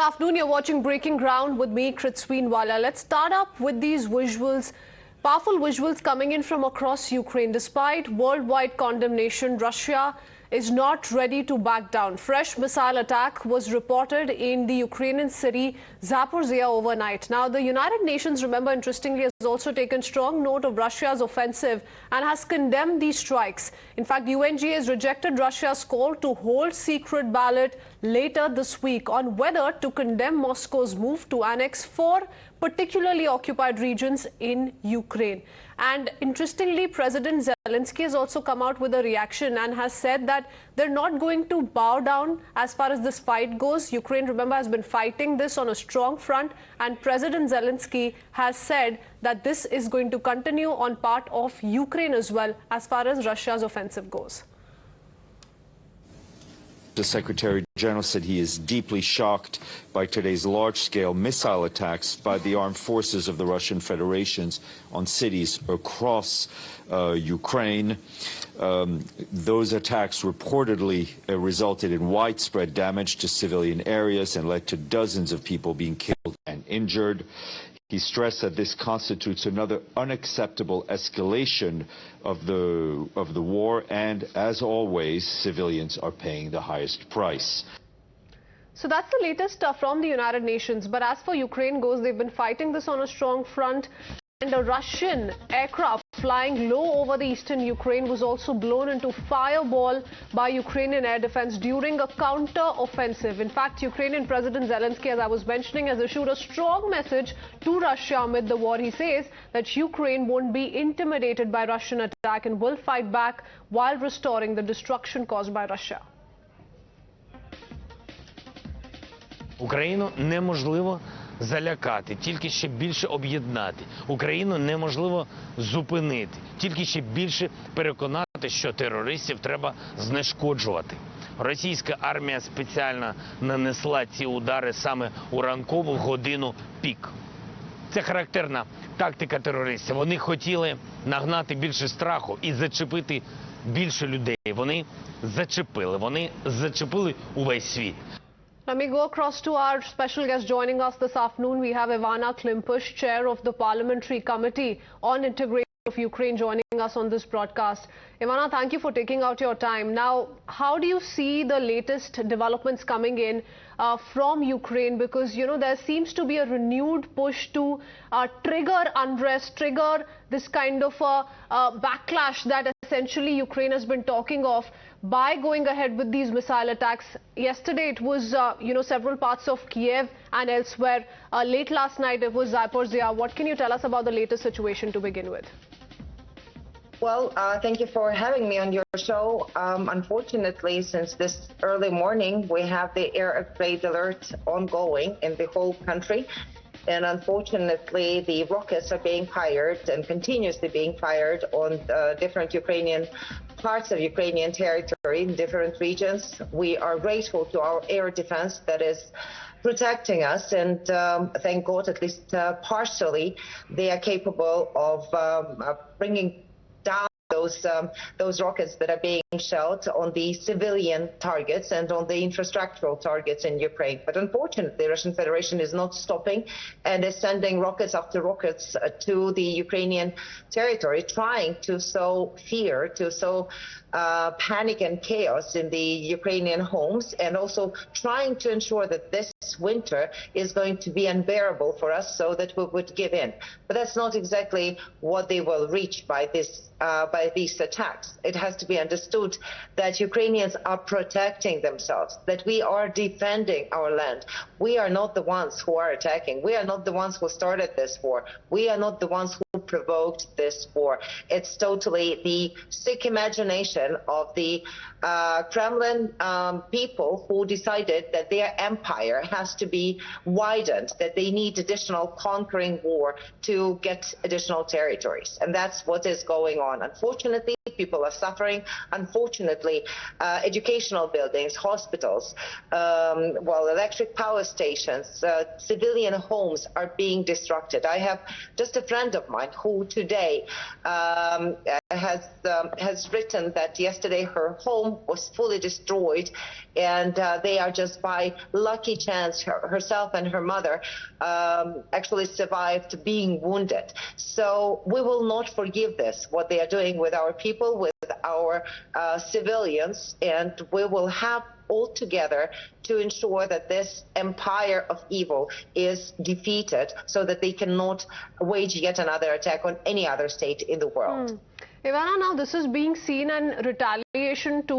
afternoon. You're watching Breaking Ground with me, Kritsweenwala. Let's start up with these visuals. Powerful visuals coming in from across Ukraine. Despite worldwide condemnation, Russia is not ready to back down. Fresh missile attack was reported in the Ukrainian city Zaporizhzhia overnight. Now, the United Nations, remember, interestingly, has also taken strong note of Russia's offensive and has condemned these strikes. In fact, UNG has rejected Russia's call to hold secret ballot later this week on whether to condemn Moscow's move to annex 4 particularly occupied regions in Ukraine. And interestingly, President Zelensky has also come out with a reaction and has said that they're not going to bow down as far as this fight goes. Ukraine, remember, has been fighting this on a strong front, and President Zelensky has said that this is going to continue on part of Ukraine as well as far as Russia's offensive goes. The Secretary General said he is deeply shocked by today's large-scale missile attacks by the armed forces of the Russian Federation on cities across Ukraine. Those attacks reportedly resulted in widespread damage to civilian areas and led to dozens of people being killed and injured. He stressed that this constitutes another unacceptable escalation of the war, and as always, civilians are paying the highest price. So that's the latest from the United Nations. But as for Ukraine goes, they've been fighting this on a strong front. And a Russian aircraft flying low over the eastern Ukraine was also blown into fireball by Ukrainian air defense during a counter-offensive. In fact, Ukrainian President Zelensky, as I was mentioning, has issued a strong message to Russia amid the war. He says that Ukraine won't be intimidated by Russian attack and will fight back while restoring the destruction caused by Russia. Україну неможливо залякати, тільки ще більше об'єднати. Україну неможливо зупинити, тільки ще більше переконати, що терористів треба знешкоджувати. Російська армія спеціально нанесла ці удари саме у ранкову годину пік. Це характерна тактика терористів. Вони хотіли нагнати більше страху і зачепити більше людей. Вони зачепили увесь світ. Let me go across to our special guest joining us this afternoon. We have Ivana Klimpush, chair of the Parliamentary Committee on Integration of Ukraine, joining us on this broadcast. Ivana, thank you for taking out your time. Now, how do you see the latest developments coming in from Ukraine? Because, you know, there seems to be a renewed push to trigger unrest, trigger this kind of backlash that essentially Ukraine has been talking of by going ahead with these missile attacks. Yesterday it was, several parts of Kyiv and elsewhere. Late last night it was Zaporizhzhia. What can you tell us about the latest situation to begin with? Well, thank you for having me on your show. Unfortunately, since this early morning, we have the air raid alert ongoing in the whole country. And unfortunately, the rockets are being fired and continuously being fired on different Ukrainian parts of Ukrainian territory in different regions. We are grateful to our air defense that is protecting us, and thank God, at least partially, they are capable of bringing down those rockets that are being shelled on the civilian targets and on the infrastructural targets in Ukraine. But unfortunately, the Russian Federation is not stopping and is sending rockets after rockets to the Ukrainian territory, trying to sow fear, to sow panic and chaos in the Ukrainian homes, and also trying to ensure that this winter is going to be unbearable for us so that we would give in. But that's not exactly what they will reach by these attacks. It has to be understood that Ukrainians are protecting themselves, that we are defending our land. We are not the ones who are attacking. We are not the ones who started this war. We are not the ones who provoked this war. It's totally the sick imagination of the Kremlin people who decided that their empire has to be widened, that they need additional conquering war to get additional territories. And that's what is going on. Unfortunately, people are suffering. Unfortunately, educational buildings, hospitals, electric power stations, civilian homes are being destructed. I have just a friend of mine who today has written that yesterday her home was fully destroyed, and they are just by lucky chance, herself and her mother actually survived being wounded. So we will not forgive this, what they are doing with our people, with our civilians, and we will have all together to ensure that this empire of evil is defeated so that they cannot wage yet another attack on any other state in the world. Ivana, now this is being seen in retaliation to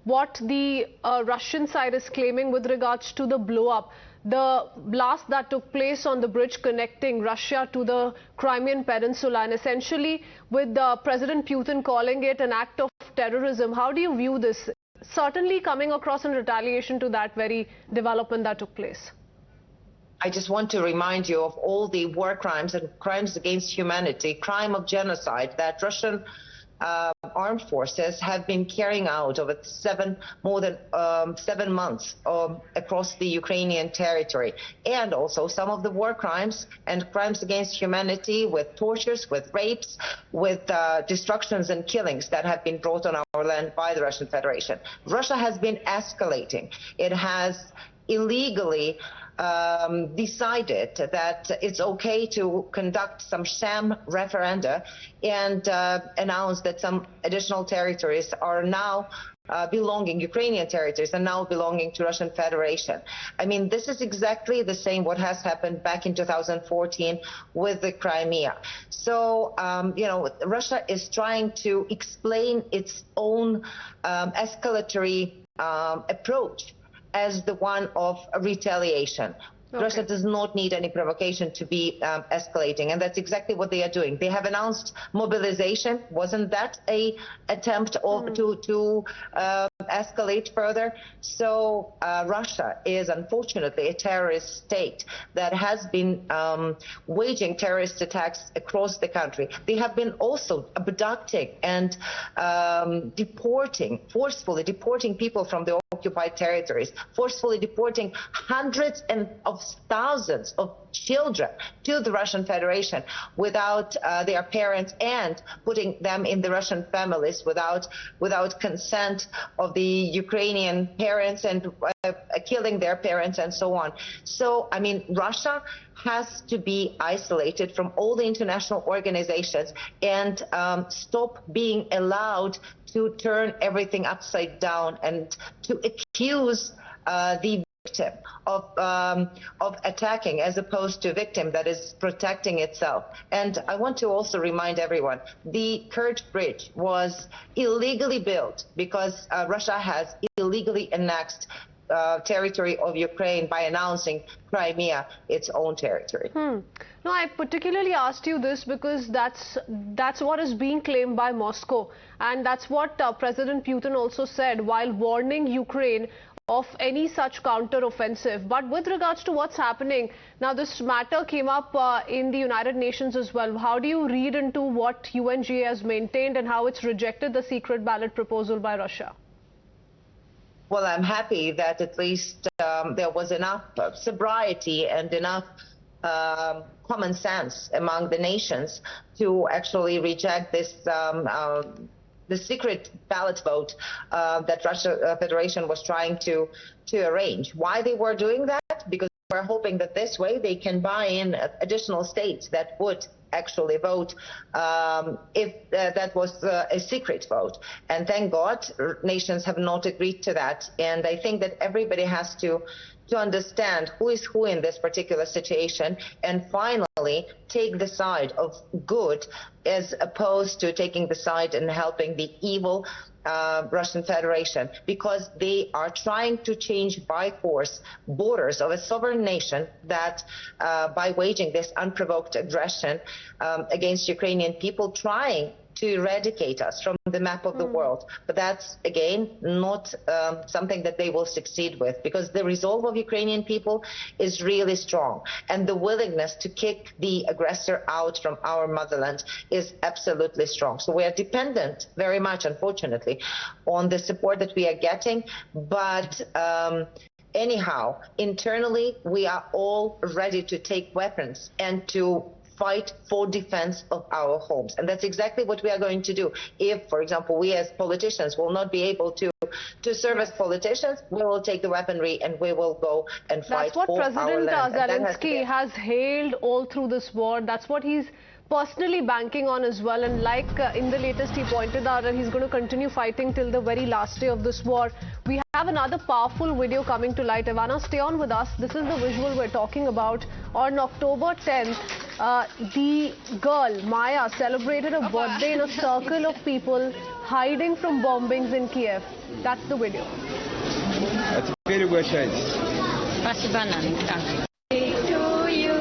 what the Russian side is claiming with regards to the blow-up. The blast that took place on the bridge connecting Russia to the Crimean Peninsula, and essentially with President Putin calling it an act of terrorism. How do you view this? Certainly coming across in retaliation to that very development that took place. I just want to remind you of all the war crimes and crimes against humanity, crime of genocide that Russian armed forces have been carrying out over more than 7 months across the Ukrainian territory, and also some of the war crimes and crimes against humanity with tortures, with rapes, with destructions and killings that have been brought on our land by the Russian Federation. Russia has been escalating. It has illegally decided that it's okay to conduct some sham referenda and announce that some additional territories are now Ukrainian territories are now belonging to Russian Federation. I mean, this is exactly the same what has happened back in 2014 with the Crimea. So, Russia is trying to explain its own escalatory approach as the one of retaliation. Okay. Russia does not need any provocation to be escalating, and that's exactly what they are doing. They have announced mobilization. Wasn't that an attempt to escalate further? So Russia is unfortunately a terrorist state that has been waging terrorist attacks across the country. They have been also abducting and forcefully deporting people from the occupied territories, forcefully deporting hundreds of thousands of children to the Russian Federation without their parents, and putting them in the Russian families without consent of the Ukrainian parents, and killing their parents and so on. So, I mean, Russia has to be isolated from all the international organizations and stop being allowed to turn everything upside down and to accuse the victim of attacking as opposed to a victim that is protecting itself. And I want to also remind everyone, the Kerch Bridge was illegally built because Russia has illegally annexed territory of Ukraine by announcing Crimea its own territory. No, I particularly asked you this because that's what is being claimed by Moscow, and that's what President Putin also said while warning Ukraine of any such counter-offensive. But with regards to what's happening, now this matter came up in the United Nations as well. How do you read into what UNGA has maintained and how it's rejected the secret ballot proposal by Russia? Well, I'm happy that at least there was enough sobriety and enough common sense among the nations to actually reject this the secret ballot vote that Russia Federation was trying to arrange. Why they were doing that? Because we're hoping that this way they can buy in additional states that would actually vote if that was a secret vote. And thank God nations have not agreed to that. And I think that everybody has to understand who is who in this particular situation, and finally take the side of good as opposed to taking the side and helping the evil Russian Federation, because they are trying to change by force borders of a sovereign nation that by waging this unprovoked aggression against Ukrainian people, trying to eradicate us from the map of the world. But that's, again, not something that they will succeed with, because the resolve of Ukrainian people is really strong. And the willingness to kick the aggressor out from our motherland is absolutely strong. So we are dependent very much, unfortunately, on the support that we are getting. But anyhow, internally, we are all ready to take weapons and to fight for defense of our homes. And that's exactly what we are going to do. If, for example, we as politicians will not be able to serve as politicians, we will take the weaponry and we will go and fight for our land. That's what President Zelensky has hailed all through this war. That's what he's personally banking on as well. And like in the latest, he pointed out that he's going to continue fighting till the very last day of this war. We have another powerful video coming to light. Ivana, stay on with us. This is the visual we're talking about. On October 10th, the girl, Maya, celebrated her birthday in a circle of people hiding from bombings in Kyiv. That's the video. А теперь угощайтесь. Спасибо, Нанка. To you,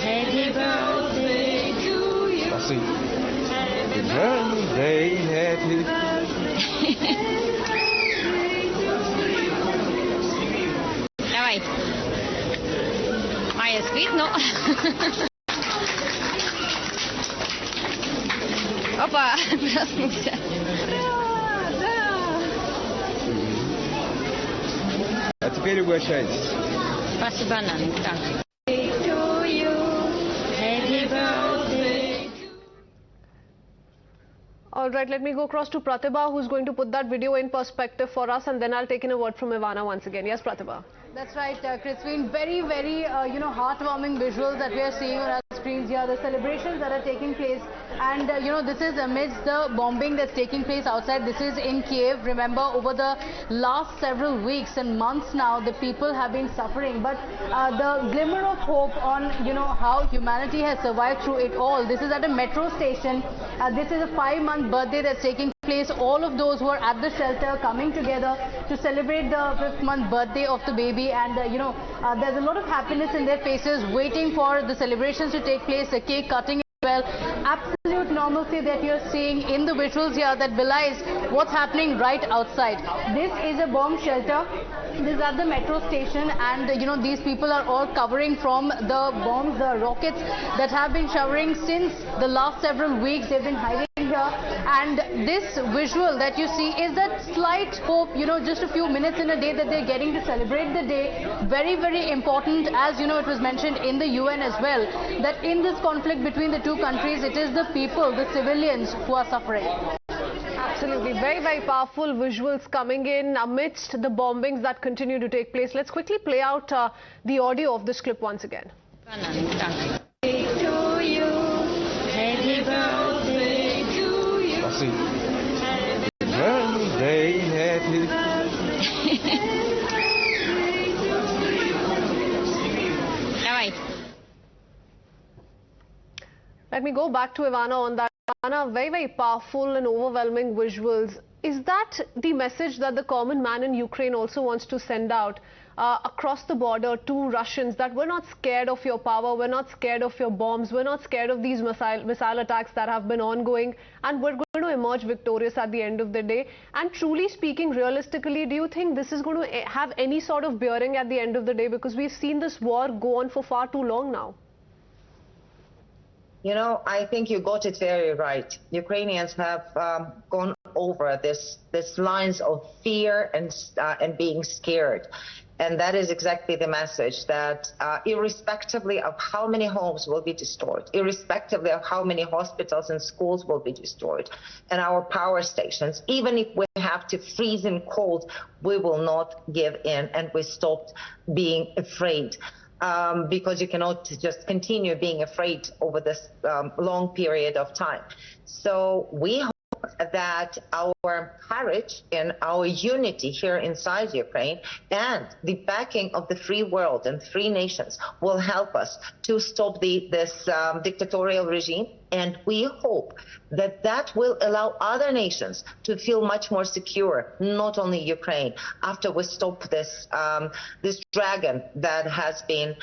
happy birthday to you. Спасибо. Birthday, happy. Давай. Майя спит, но... Опа, проснулся. А теперь угощайтесь. Спасибо, Нанка. To you, happy birthday. All right, let me go across to Pratibha, who's going to put that video in perspective for us, and then I'll take in a word from Ivana once again. Yes, Pratibha. That's right, Christine. Very, very, heartwarming visuals that we are seeing on our screens here. The celebrations that are taking place, and this is amidst the bombing that's taking place outside. This is in Kyiv. Remember, over the last several weeks and months now, the people have been suffering. But the glimmer of hope on, how humanity has survived through it all. This is at a metro station. This is a 5-month birthday that's taking place. All of those who are at the shelter coming together to celebrate the 5th-month birthday of the baby, and there's a lot of happiness in their faces, waiting for the celebrations to take place, the cake cutting as well. Absolute normalcy that you're seeing in the visuals here that belies what's happening right outside. This is a bomb shelter. This is at the metro station, and these people are all covering from the bombs, the rockets that have been showering since the last several weeks. They've been hiding here, and this visual that you see is that slight hope, just a few minutes in a day that they're getting to celebrate the day. Very, very important, as it was mentioned in the UN as well, that in this conflict between the two countries, it is the people, the civilians, who are suffering. Absolutely. Very, very powerful visuals coming in amidst the bombings that continue to take place. Let's quickly play out the audio of this clip once again. To you, happy birthday to you. Спасибо. Birthday, happy. Давай. Let me go back to Ivana on that. Ivana, very, very powerful and overwhelming visuals. Is that the message that the common man in Ukraine also wants to send out across the border to Russians, that we're not scared of your power, we're not scared of your bombs, we're not scared of these missile attacks that have been ongoing, and we're going to emerge victorious at the end of the day? And truly speaking, realistically, do you think this is going to have any sort of bearing at the end of the day? Because we've seen this war go on for far too long now. I think you got it very right. Ukrainians have gone over this lines of fear and being scared. And that is exactly the message, that irrespectively of how many homes will be destroyed, irrespectively of how many hospitals and schools will be destroyed, and our power stations, even if we have to freeze in cold, we will not give in, and we stopped being afraid. Because you cannot just continue being afraid over this long period of time. So we hope that our courage and our unity here inside Ukraine and the backing of the free world and free nations will help us to stop this dictatorial regime. And we hope that will allow other nations to feel much more secure, not only Ukraine, after we stop this dragon that has been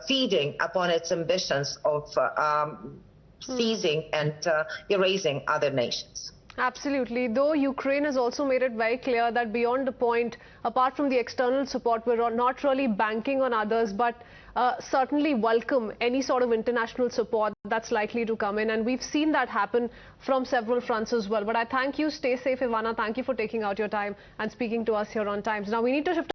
feeding upon its ambitions of seizing and erasing other nations. Absolutely. Though Ukraine has also made it very clear that beyond the point, apart from the external support, we're not really banking on others, but certainly welcome any sort of international support that's likely to come in. And we've seen that happen from several fronts as well. But I thank you. Stay safe, Ivana. Thank you for taking out your time and speaking to us here on Times. Now we need to shift